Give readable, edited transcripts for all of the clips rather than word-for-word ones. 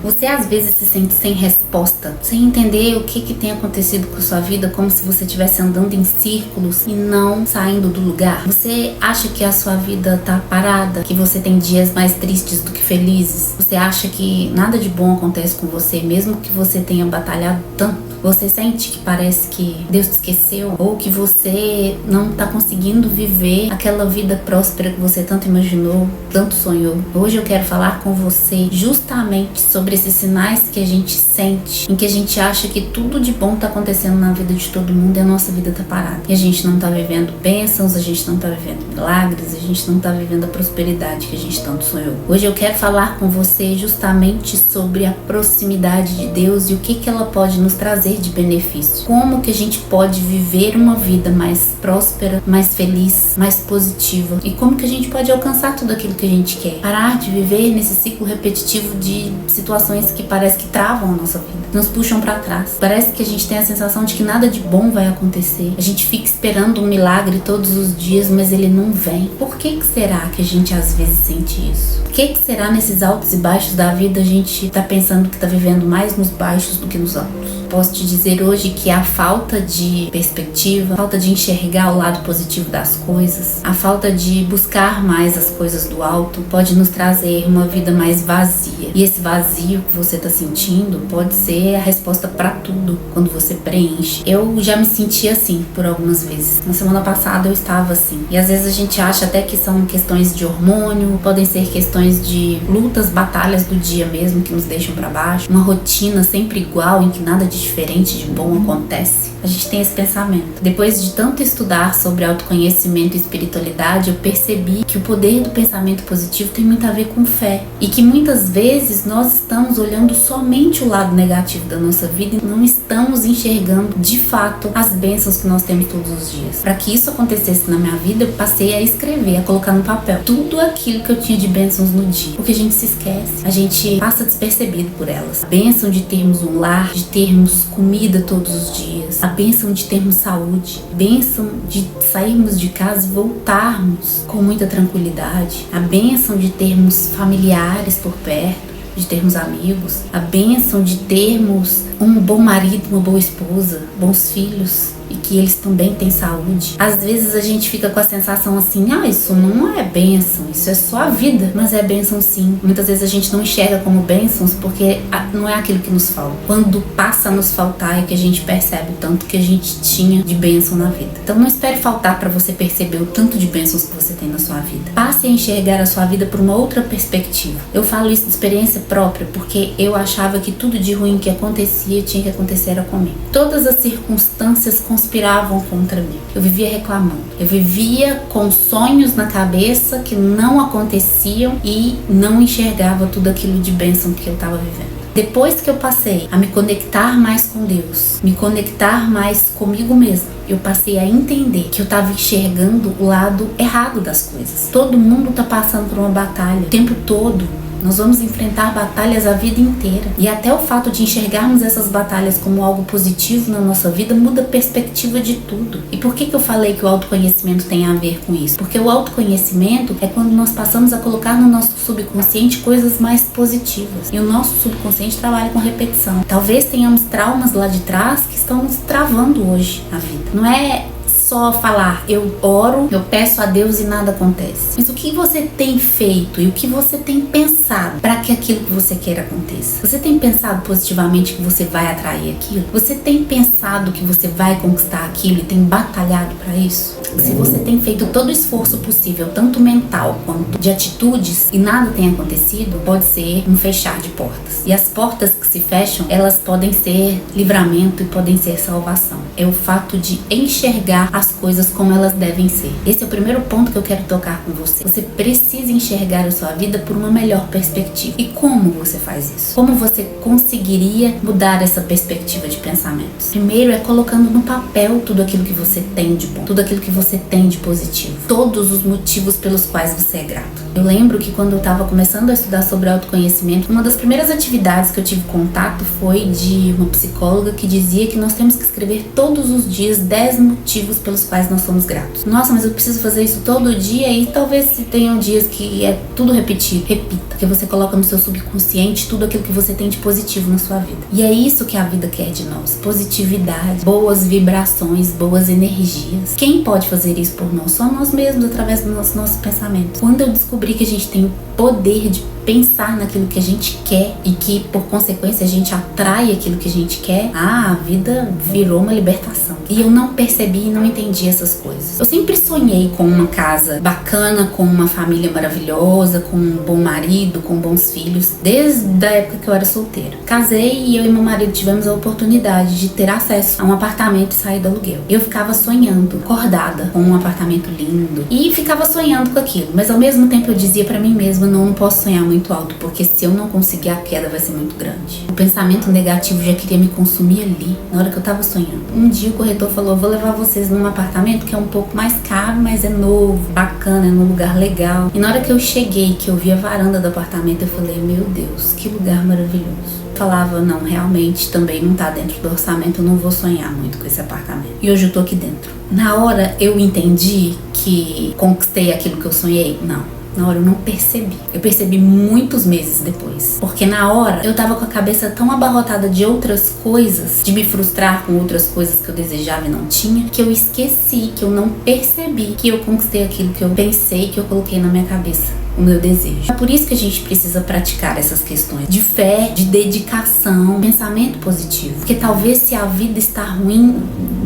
Você às vezes se sente sem resposta, sem entender o que tem acontecido com a sua vida, como se você estivesse andando em círculos e não saindo do lugar. Você acha que a sua vida tá parada, que você tem dias mais tristes do que felizes. Você acha que nada de bom acontece com você, mesmo que você tenha batalhado tanto. Você sente que parece que Deus te esqueceu, ou que você não tá conseguindo viver aquela vida próspera que você tanto imaginou, tanto sonhou. Hoje eu quero falar com você justamente sobre esses sinais que a gente sente, em que a gente acha que tudo de bom tá acontecendo na vida de todo mundo e a nossa vida tá parada. E a gente não tá vivendo bênçãos, a gente não tá vivendo milagres, a gente não tá vivendo a prosperidade que a gente tanto sonhou. Hoje eu quero falar com você justamente sobre a proximidade de Deus e o que ela pode nos trazer de benefício. Como que a gente pode viver uma vida mais próspera, mais feliz, mais positiva, e como que a gente pode alcançar tudo aquilo que a gente quer. Parar de viver nesse ciclo repetitivo de situações que parece que travam a nossa vida, nos puxam para trás. Parece que a gente tem a sensação de que nada de bom vai acontecer. A gente fica esperando um milagre todos os dias, mas ele não vem. Por que será que a gente às vezes sente isso? Por que será nesses altos e baixos da vida a gente tá pensando que tá vivendo mais nos baixos do que nos altos? Posso te dizer hoje que a falta de perspectiva, a falta de enxergar o lado positivo das coisas, a falta de buscar mais as coisas do alto pode nos trazer uma vida mais vazia. E esse vazio que você está sentindo pode ser a resposta para tudo quando você preenche. Eu já me senti assim por algumas vezes. Na semana passada eu estava assim. E às vezes a gente acha até que são questões de hormônio, podem ser questões de lutas, batalhas do dia mesmo que nos deixam para baixo. Uma rotina sempre igual em que nada de diferente de bom acontece. A gente tem esse pensamento. Depois de tanto estudar sobre autoconhecimento e espiritualidade, eu percebi que o poder do pensamento positivo tem muito a ver com fé. E que muitas vezes nós estamos olhando somente o lado negativo da nossa vida e não estamos enxergando de fato as bênçãos que nós temos todos os dias. Para que isso acontecesse na minha vida, eu passei a escrever, a colocar no papel tudo aquilo que eu tinha de bênçãos no dia. Porque a gente se esquece, a gente passa despercebido por elas. A bênção de termos um lar, de termos comida todos os dias, a bênção de termos saúde, a bênção de sairmos de casa e voltarmos com muita tranquilidade, a bênção de termos familiares por perto, de termos amigos, a bênção de termos um bom marido, uma boa esposa, bons filhos e que eles também têm saúde. Às vezes a gente fica com a sensação assim, isso não é bênção, isso é só a vida, mas é bênção sim. Muitas vezes a gente não enxerga como bênçãos porque não é aquilo que nos falta. Quando passa a nos faltar é que a gente percebe o tanto que a gente tinha de bênção na vida. Então não espere faltar para você perceber o tanto de bênçãos que você tem na sua vida. Passe a enxergar a sua vida por uma outra perspectiva. Eu falo isso de experiência própria porque eu achava que tudo de ruim que acontecia tinha que acontecer comigo. Todas as circunstâncias conspiravam contra mim. Eu vivia reclamando. Eu vivia com sonhos na cabeça que não aconteciam e não enxergava tudo aquilo de bênção que eu estava vivendo. Depois que eu passei a me conectar mais com Deus, me conectar mais comigo mesma, eu passei a entender que eu estava enxergando o lado errado das coisas. Todo mundo está passando por uma batalha o tempo todo. Nós vamos enfrentar batalhas a vida inteira. E até o fato de enxergarmos essas batalhas como algo positivo na nossa vida muda a perspectiva de tudo. E por que eu falei que o autoconhecimento tem a ver com isso? Porque o autoconhecimento é quando nós passamos a colocar no nosso subconsciente coisas mais positivas. E o nosso subconsciente trabalha com repetição. Talvez tenhamos traumas lá de trás que estão nos travando hoje a vida. Não é só falar, eu oro, eu peço a Deus e nada acontece. Mas o que você tem feito e o que você tem pensado para que aquilo que você quer aconteça? Você tem pensado positivamente que você vai atrair aquilo? Você tem pensado que você vai conquistar aquilo e tem batalhado para isso? Se você tem feito todo o esforço possível, tanto mental quanto de atitudes, e nada tem acontecido, pode ser um fechar de portas. E as portas que se fecham, elas podem ser livramento e podem ser salvação. É o fato de enxergar as coisas como elas devem ser. Esse é o primeiro ponto que eu quero tocar com você. Você precisa enxergar a sua vida por uma melhor perspectiva. E como você faz isso? Como você conseguiria mudar essa perspectiva de pensamentos? Primeiro é colocando no papel tudo aquilo que você tem de bom, tudo aquilo que você tem de positivo, todos os motivos pelos quais você é grato. Eu lembro que quando eu estava começando a estudar sobre autoconhecimento, uma das primeiras atividades que eu tive contato foi de uma psicóloga que dizia que nós temos que escrever todos os dias 10 motivos pelos quais nós somos gratos. Nossa, mas eu preciso fazer isso todo dia e talvez se tenham dias dias que é tudo repetido, repita. Porque você coloca no seu subconsciente tudo aquilo que você tem de positivo na sua vida. E é isso que a vida quer de nós. Positividade, boas vibrações, boas energias. Quem pode fazer isso por nós? Só nós mesmos, através dos nossos pensamentos. Quando eu descobri que a gente tem o poder de pensar naquilo que a gente quer e que, por consequência, a gente atrai aquilo que a gente quer, a vida virou uma libertação. E eu não percebi e não entendi essas coisas. Eu sempre sonhei com uma casa bacana, com uma família maravilhosa, com um bom marido, com bons filhos, desde a época que eu era solteira. Casei e eu e meu marido tivemos a oportunidade de ter acesso a um apartamento e sair do aluguel. Eu ficava sonhando, acordada, com um apartamento lindo, e ficava sonhando com aquilo, mas ao mesmo tempo eu dizia pra mim mesma, não posso sonhar muito alto, porque se eu não conseguir, a queda vai ser muito grande. O pensamento negativo já queria me consumir ali, na hora que eu tava sonhando. Um dia o corretor falou, vou levar vocês num apartamento que é um pouco mais caro, mas é novo, bacana, é num lugar legal. E na hora que eu cheguei, que eu vi a varanda do apartamento, eu falei, meu Deus, que lugar maravilhoso. Falava, não, realmente também não tá dentro do orçamento, eu não vou sonhar muito com esse apartamento. E hoje eu tô aqui dentro. Na hora eu entendi que conquistei aquilo que eu sonhei? Não. Na hora eu não percebi. Eu percebi muitos meses depois. Porque na hora eu tava com a cabeça tão abarrotada de outras coisas, de me frustrar com outras coisas que eu desejava e não tinha, que eu esqueci, que eu não percebi que eu conquistei aquilo que eu pensei, que eu coloquei na minha cabeça. O meu desejo. É por isso que a gente precisa praticar essas questões de fé, de dedicação, pensamento positivo. Porque talvez se a vida está ruim,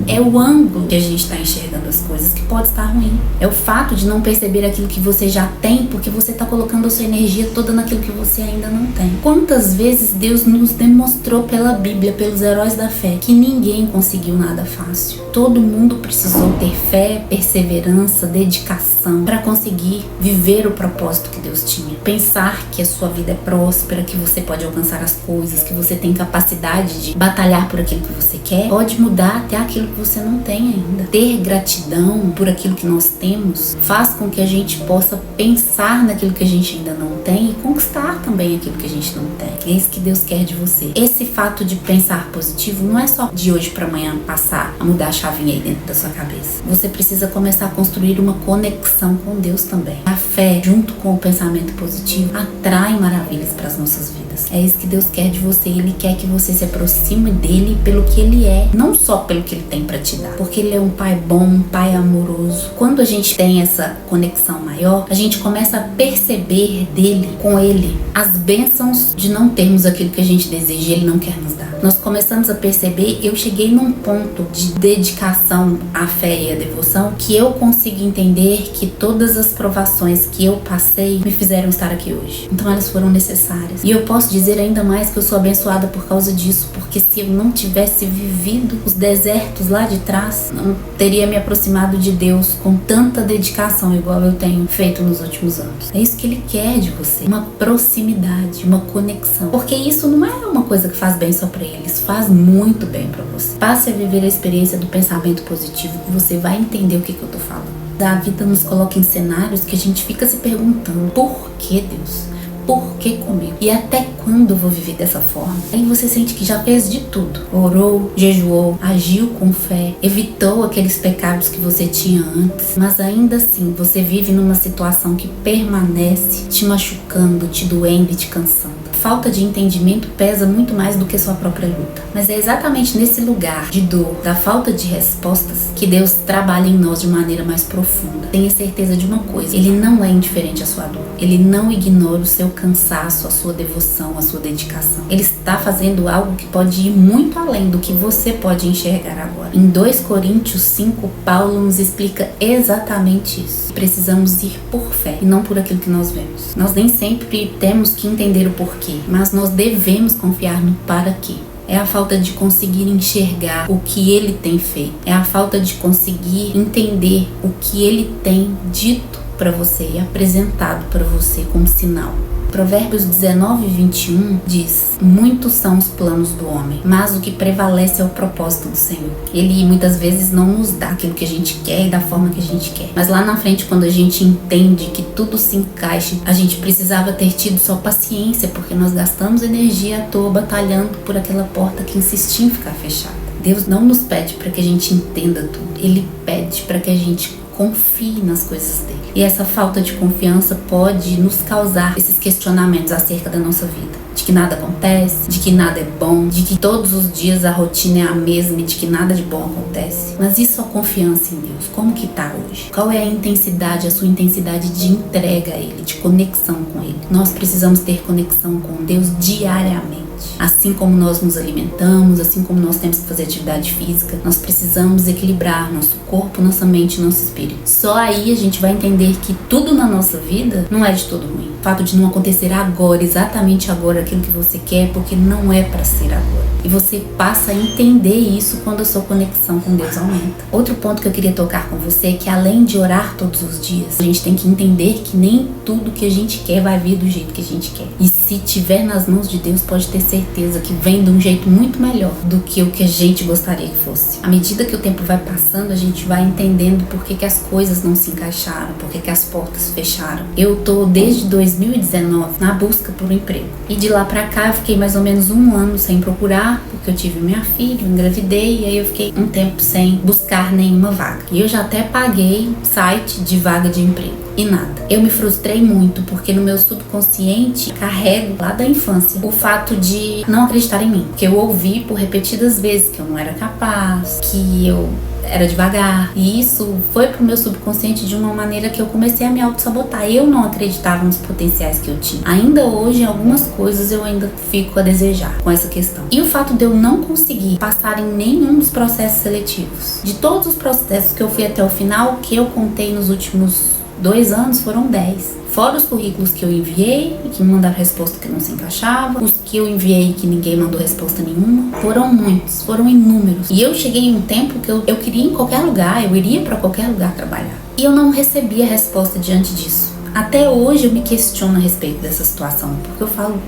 é o ângulo que a gente está enxergando as coisas que pode estar ruim. É o fato de não perceber aquilo que você já tem, porque você está colocando a sua energia toda naquilo que você ainda não tem. Quantas vezes Deus nos demonstrou pela Bíblia, pelos heróis da fé, que ninguém conseguiu nada fácil. Todo mundo precisou ter fé, perseverança, dedicação para conseguir viver o propósito que Deus tinha. Pensar que a sua vida é próspera, que você pode alcançar as coisas, que você tem capacidade de batalhar por aquilo que você quer, pode mudar até aquilo que você não tem ainda. Ter gratidão por aquilo que nós temos faz com que a gente possa pensar naquilo que a gente ainda não tem e conquistar também aquilo que a gente não tem. É isso que Deus quer de você. Esse fato de pensar positivo não é só de hoje para amanhã passar a mudar a chavinha aí dentro da sua cabeça. Você precisa começar a construir uma conexão com Deus também. A fé, junto com o pensamento positivo, atrai maravilhas para as nossas vidas. É isso que Deus quer de você. Ele quer que você se aproxime dele pelo que ele é, não só pelo que ele tem para te dar, porque ele é um pai bom, um pai amoroso. Quando a gente tem essa conexão maior, a gente começa a perceber dele, com ele, as bênçãos de não termos aquilo que a gente deseja e ele não quer nos dar. Nós começamos a perceber, eu cheguei num ponto de dedicação à fé e à devoção, que eu consigo entender que todas as provações que eu passei me fizeram estar aqui hoje. Então elas foram necessárias. E eu posso dizer ainda mais que eu sou abençoada por causa disso, porque se eu não tivesse vivido os desertos lá de trás, não teria me aproximado de Deus com tanta dedicação igual eu tenho feito nos últimos anos. É isso que ele quer de você, uma proximidade, uma conexão. Porque isso não é uma coisa que faz bem só pra ele, isso faz muito bem pra você. Passe a viver a experiência do pensamento positivo que você vai entender o que eu tô falando. A vida nos coloca em cenários que a gente fica se perguntando, por que Deus? Por que comigo? E até quando eu vou viver dessa forma? Aí você sente que já fez de tudo. Orou, jejuou, agiu com fé, evitou aqueles pecados que você tinha antes. Mas ainda assim, você vive numa situação que permanece te machucando, te doendo e te cansando. A falta de entendimento pesa muito mais do que sua própria luta. Mas é exatamente nesse lugar de dor, da falta de respostas, que Deus trabalha em nós de maneira mais profunda. Tenha certeza de uma coisa, Ele não é indiferente à sua dor. Ele não ignora o seu cansaço, a sua devoção, a sua dedicação. Ele está fazendo algo que pode ir muito além do que você pode enxergar agora. Em 2 Coríntios 5, Paulo nos explica exatamente isso. Precisamos ir por fé e não por aquilo que nós vemos. Nós nem sempre temos que entender o porquê, mas nós devemos confiar no para quê. É a falta de conseguir enxergar o que ele tem feito. É a falta de conseguir entender o que ele tem dito para você e apresentado para você como sinal. Provérbios 19:21 diz: muitos são os planos do homem, mas o que prevalece é o propósito do Senhor. Ele muitas vezes não nos dá aquilo que a gente quer e da forma que a gente quer. Mas lá na frente, quando a gente entende que tudo se encaixa, a gente precisava ter tido só paciência, porque nós gastamos energia à toa batalhando por aquela porta que insistia em ficar fechada. Deus não nos pede para que a gente entenda tudo. Ele pede para que a gente confie nas coisas dele. E essa falta de confiança pode nos causar esses questionamentos acerca da nossa vida. De que nada acontece, de que nada é bom, de que todos os dias a rotina é a mesma e de que nada de bom acontece. Mas isso é confiança em Deus. Como que tá hoje? Qual é a intensidade, a sua intensidade de entrega a Ele, de conexão com Ele? Nós precisamos ter conexão com Deus diariamente. Assim como nós nos alimentamos, assim como nós temos que fazer atividade física, nós precisamos equilibrar nosso corpo, nossa mente e nosso espírito. Só aí a gente vai entender que tudo na nossa vida não é de todo ruim. O fato de não acontecer agora, exatamente agora, aquilo que você quer, porque não é para ser agora. E você passa a entender isso quando a sua conexão com Deus aumenta. Outro ponto que eu queria tocar com você é que além de orar todos os dias, a gente tem que entender que nem tudo que a gente quer vai vir do jeito que a gente quer. E se tiver nas mãos de Deus, pode ter certeza que vem de um jeito muito melhor do que o que a gente gostaria que fosse. À medida que o tempo vai passando, a gente vai entendendo por que as coisas não se encaixaram, por que as portas fecharam. Eu tô desde 2019 na busca por um emprego. E de lá pra cá eu fiquei mais ou menos 1 ano sem procurar, porque eu tive minha filha, eu engravidei, e aí eu fiquei um tempo sem buscar nenhuma vaga. E eu já até paguei site de vaga de emprego. E nada. Eu me frustrei muito, porque no meu subconsciente carrego lá da infância o fato de não acreditar em mim. Que eu ouvi por repetidas vezes que eu não era capaz, que eu era devagar. E isso foi pro meu subconsciente de uma maneira que eu comecei a me auto-sabotar. Eu não acreditava nos potenciais que eu tinha. Ainda hoje, em algumas coisas, eu ainda fico a desejar com essa questão. E o fato de eu não conseguir passar em nenhum dos processos seletivos. De todos os processos que eu fui até o final, que eu contei nos últimos 2 anos, foram 10. Fora os currículos que eu enviei e que me mandaram resposta que não se encaixava, os que eu enviei e que ninguém mandou resposta nenhuma, foram muitos, foram inúmeros. E eu cheguei em um tempo que eu queria ir em qualquer lugar, eu iria para qualquer lugar trabalhar. E eu não recebia resposta diante disso. Até hoje eu me questiono a respeito dessa situação, porque eu falo,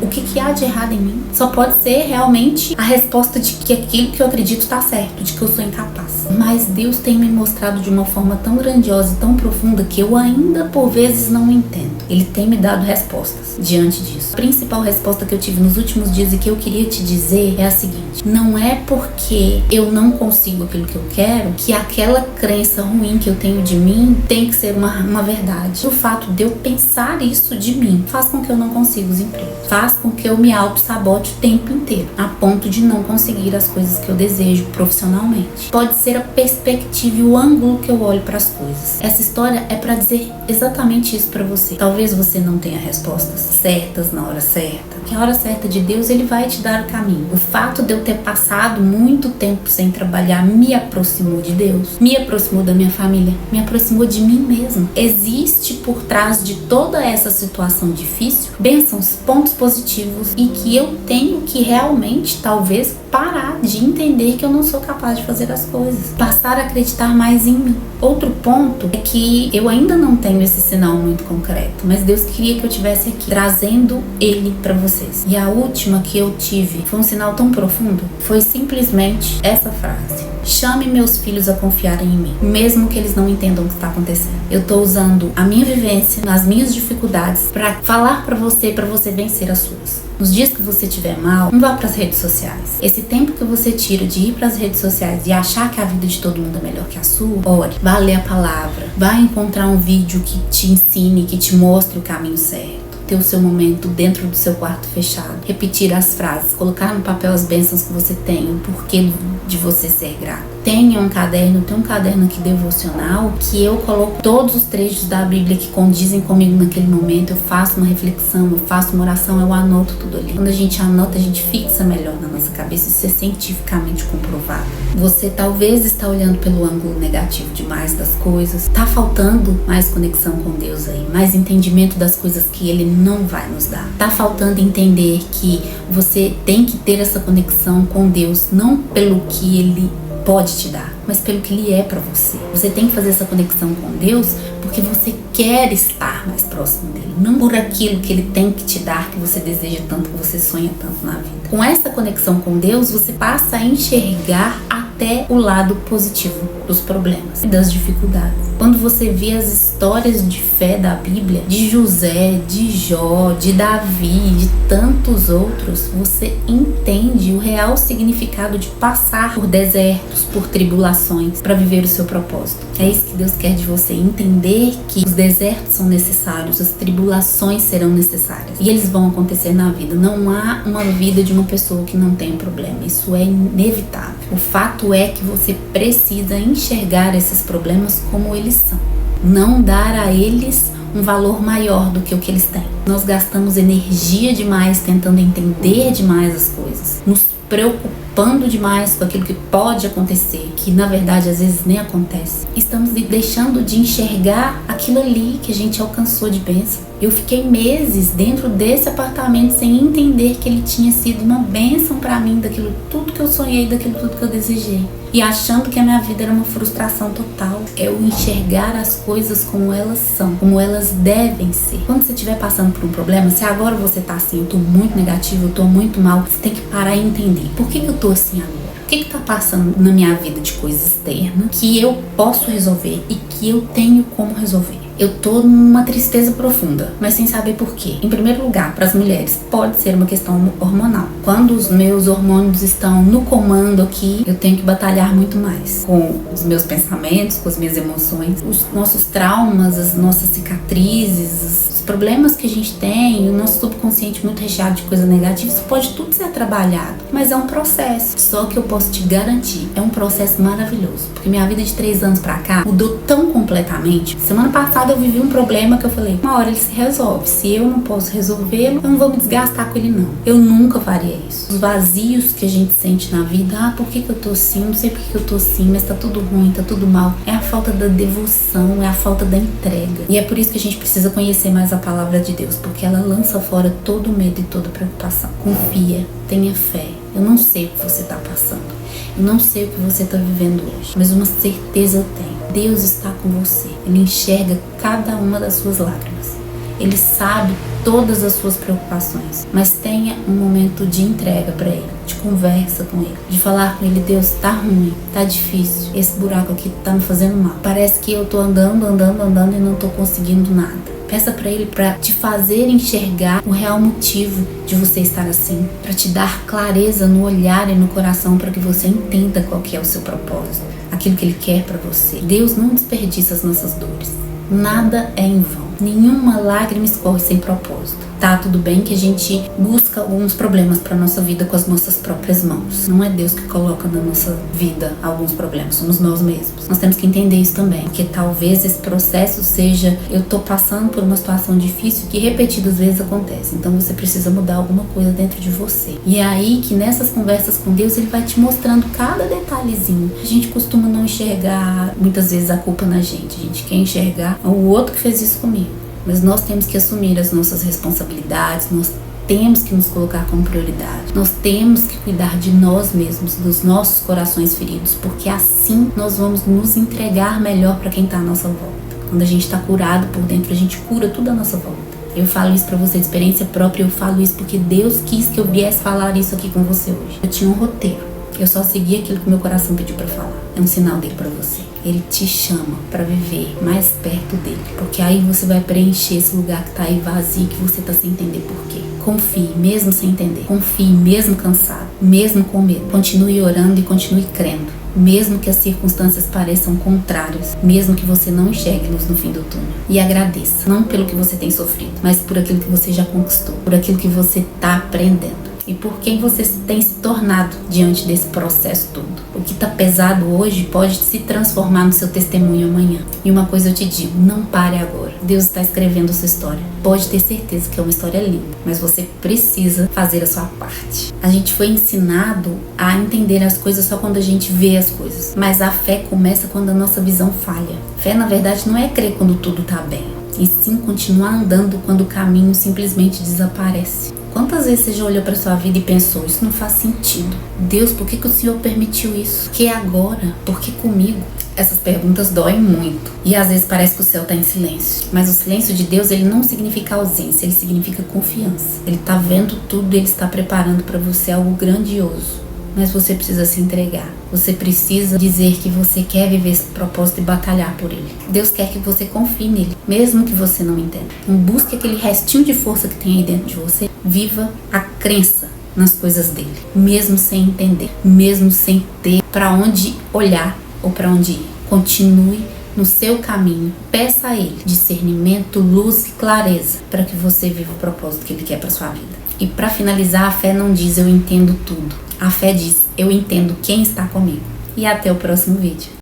o que há de errado em mim? Só pode ser realmente a resposta de que aquilo que eu acredito está certo, de que eu sou incapaz. Mas Deus tem me mostrado de uma forma tão grandiosa e tão profunda que eu ainda por vezes não entendo. Ele tem me dado respostas diante disso. A principal resposta que eu tive nos últimos dias e que eu queria te dizer é a seguinte: não é porque eu não consigo aquilo que eu quero que aquela crença ruim que eu tenho de mim tem que ser uma verdade. O fato de eu pensar isso de mim faz com que eu não consiga os empregos. Faz com que eu me auto-sabote o tempo inteiro, a ponto de não conseguir as coisas que eu desejo profissionalmente. Pode ser a perspectiva e o ângulo que eu olho para as coisas. Essa história é para dizer exatamente isso para você. Talvez você não tenha respostas certas na hora certa, que a hora certa de Deus, Ele vai te dar o caminho. O fato de eu ter passado muito tempo sem trabalhar me aproximou de Deus, me aproximou da minha família, me aproximou de mim mesma. Existe por trás de toda essa situação difícil bênçãos, pontos positivos, e que eu tenho que realmente, talvez, parar de entender que eu não sou capaz de fazer as coisas, passar a acreditar mais em mim. Outro ponto é que eu ainda não tenho esse sinal muito concreto, mas Deus queria que eu estivesse aqui trazendo ele para vocês. E a última que eu tive foi um sinal tão profundo, foi simplesmente essa frase: chame meus filhos a confiarem em mim, mesmo que eles não entendam o que está acontecendo. Eu tô usando a minha vivência, as minhas dificuldades, para falar para você vencer as suas. Nos dias que você estiver mal, não vá para as redes sociais. Esse tempo que você tira de ir para as redes sociais e achar que a vida de todo mundo é melhor que a sua, ore, vá ler a palavra, vá encontrar um vídeo que te ensine, que te mostre o caminho certo. Ter o seu momento dentro do seu quarto fechado, repetir as frases, colocar no papel as bênçãos que você tem, o porquê de você ser grato. Tenha um caderno, tem um caderno aqui devocional que eu coloco todos os trechos da Bíblia que condizem comigo naquele momento. Eu faço uma reflexão, eu faço uma oração, eu anoto tudo ali. Quando a gente anota, a gente fixa melhor na nossa cabeça. Isso é cientificamente comprovado. Você talvez está olhando pelo ângulo negativo demais das coisas. Tá faltando mais conexão com Deus aí, mais entendimento das coisas que Ele não vai nos dar. Tá faltando entender que você tem que ter essa conexão com Deus, não pelo que Ele pode te dar, mas pelo que Ele é para você. Você tem que fazer essa conexão com Deus porque você quer estar mais próximo dele, não por aquilo que Ele tem que te dar, que você deseja tanto, que você sonha tanto na vida. Com essa conexão com Deus, você passa a enxergar até o lado positivo dos problemas e das dificuldades. Quando você vê as histórias de fé da Bíblia, de José, de Jó, de Davi, de tantos outros, você entende o real significado de passar por desertos, por tribulações, para viver o seu propósito. É isso que Deus quer de você, entender que os desertos são necessários, as tribulações serão necessárias. E eles vão acontecer na vida. Não há uma vida de uma pessoa que não tem problema. Isso é inevitável. O fato é que você precisa enxergar esses problemas como eles são. Não dar a eles um valor maior do que o que eles têm. Nós gastamos energia demais tentando entender demais as coisas, nos preocupando demais com aquilo que pode acontecer, que na verdade às vezes nem acontece. Estamos deixando de enxergar aquilo ali que a gente alcançou de bênção. Eu fiquei meses dentro desse apartamento sem entender que ele tinha sido uma bênção para mim, daquilo tudo que eu sonhei, daquilo tudo que eu desejei. E achando que a minha vida era uma frustração total. É o enxergar as coisas como elas são, como elas devem ser. Quando você estiver passando por um problema, se agora você tá assim, eu tô muito negativo, eu tô muito mal, você tem que parar e entender. Por que eu tô assim agora? O que tá passando na minha vida de coisa externa que eu posso resolver e que eu tenho como resolver? Eu tô numa tristeza profunda, mas sem saber por quê. Em primeiro lugar, para as mulheres, pode ser uma questão hormonal. Quando os meus hormônios estão no comando aqui, eu tenho que batalhar muito mais com os meus pensamentos, com as minhas emoções, os nossos traumas, as nossas cicatrizes, os problemas que a gente tem, o nosso subconsciente muito recheado de coisa negativa. Isso pode tudo ser trabalhado, mas é um processo. Só que eu posso te garantir, é um processo maravilhoso, porque minha vida de 3 anos pra cá mudou tão completamente. Semana passada eu vivi um problema que eu falei, uma hora ele se resolve. Se eu não posso resolvê-lo, eu não vou me desgastar com ele não. Eu nunca faria isso. Os vazios que a gente sente na vida, por que eu tô assim? Não sei por que eu tô assim, mas tá tudo ruim, tá tudo mal. É a falta da devoção, é a falta da entrega. E é por isso que a gente precisa conhecer mais a palavra de Deus, porque ela lança fora todo o medo e toda preocupação. Confia, tenha fé. Eu não sei o que você tá passando. Eu não sei o que você tá vivendo hoje, mas uma certeza eu tenho. Deus está com você. Ele enxerga cada uma das suas lágrimas. Ele sabe todas as suas preocupações. Mas tenha um momento de entrega para Ele, de conversa com Ele, de falar com Ele, Deus, tá ruim, tá difícil, esse buraco aqui tá me fazendo mal. Parece que eu tô andando e não tô conseguindo nada. Peça para Ele para te fazer enxergar o real motivo de você estar assim, para te dar clareza no olhar e no coração, para que você entenda qual que é o seu propósito, aquilo que Ele quer para você. Deus não desperdiça as nossas dores. Nada é em vão. Nenhuma lágrima escorre sem propósito. Tá, tudo bem que a gente busca alguns problemas para nossa vida com as nossas próprias mãos. Não é Deus que coloca na nossa vida alguns problemas, somos nós mesmos. Nós temos que entender isso também, que talvez esse processo seja, eu tô passando por uma situação difícil que repetidas vezes acontece. Então você precisa mudar alguma coisa dentro de você. E é aí que nessas conversas com Deus, Ele vai te mostrando cada detalhezinho. A gente costuma não enxergar muitas vezes a culpa na gente. A gente quer enxergar o outro que fez isso comigo. Mas nós temos que assumir as nossas responsabilidades, nós temos que nos colocar como prioridade. Nós temos que cuidar de nós mesmos, dos nossos corações feridos, porque assim nós vamos nos entregar melhor para quem está à nossa volta. Quando a gente está curado por dentro, a gente cura tudo à nossa volta. Eu falo isso para você de experiência própria, eu falo isso porque Deus quis que eu viesse falar isso aqui com você hoje. Eu tinha um roteiro, eu só segui aquilo que meu coração pediu para falar. É um sinal dele para você. Ele te chama para viver mais perto dele, porque aí você vai preencher esse lugar que tá aí vazio, que você tá sem entender por quê. Confie, mesmo sem entender. Confie, mesmo cansado, mesmo com medo. Continue orando e continue crendo, mesmo que as circunstâncias pareçam contrárias, mesmo que você não enxergue luz no fim do túnel. E agradeça, não pelo que você tem sofrido, mas por aquilo que você já conquistou, por aquilo que você tá aprendendo. E por quem você tem se tornado diante desse processo todo. O que está pesado hoje pode se transformar no seu testemunho amanhã. E uma coisa eu te digo, não pare agora. Deus está escrevendo a sua história. Pode ter certeza que é uma história linda, mas você precisa fazer a sua parte. A gente foi ensinado a entender as coisas só quando a gente vê as coisas. Mas a fé começa quando a nossa visão falha. Fé, na verdade, não é crer quando tudo está bem, e sim continuar andando quando o caminho simplesmente desaparece. Quantas vezes você já olhou para sua vida e pensou, isso não faz sentido? Deus, por que o Senhor permitiu isso? Por que agora? Por que comigo? Essas perguntas doem muito. E às vezes parece que o céu está em silêncio. Mas o silêncio de Deus, ele não significa ausência, ele significa confiança. Ele está vendo tudo, ele está preparando para você algo grandioso. mas você precisa se entregar. Você precisa dizer que você quer viver esse propósito e batalhar por ele. Deus quer que você confie nele, mesmo que você não entenda. Então busque aquele restinho de força que tem aí dentro de você. Viva a crença nas coisas dele, mesmo sem entender, mesmo sem ter para onde olhar ou para onde ir. Continue no seu caminho. Peça a ele discernimento, luz e clareza para que você viva o propósito que ele quer para sua vida. E para finalizar, a fé não diz eu entendo tudo. A fé diz eu entendo quem está comigo. E até o próximo vídeo.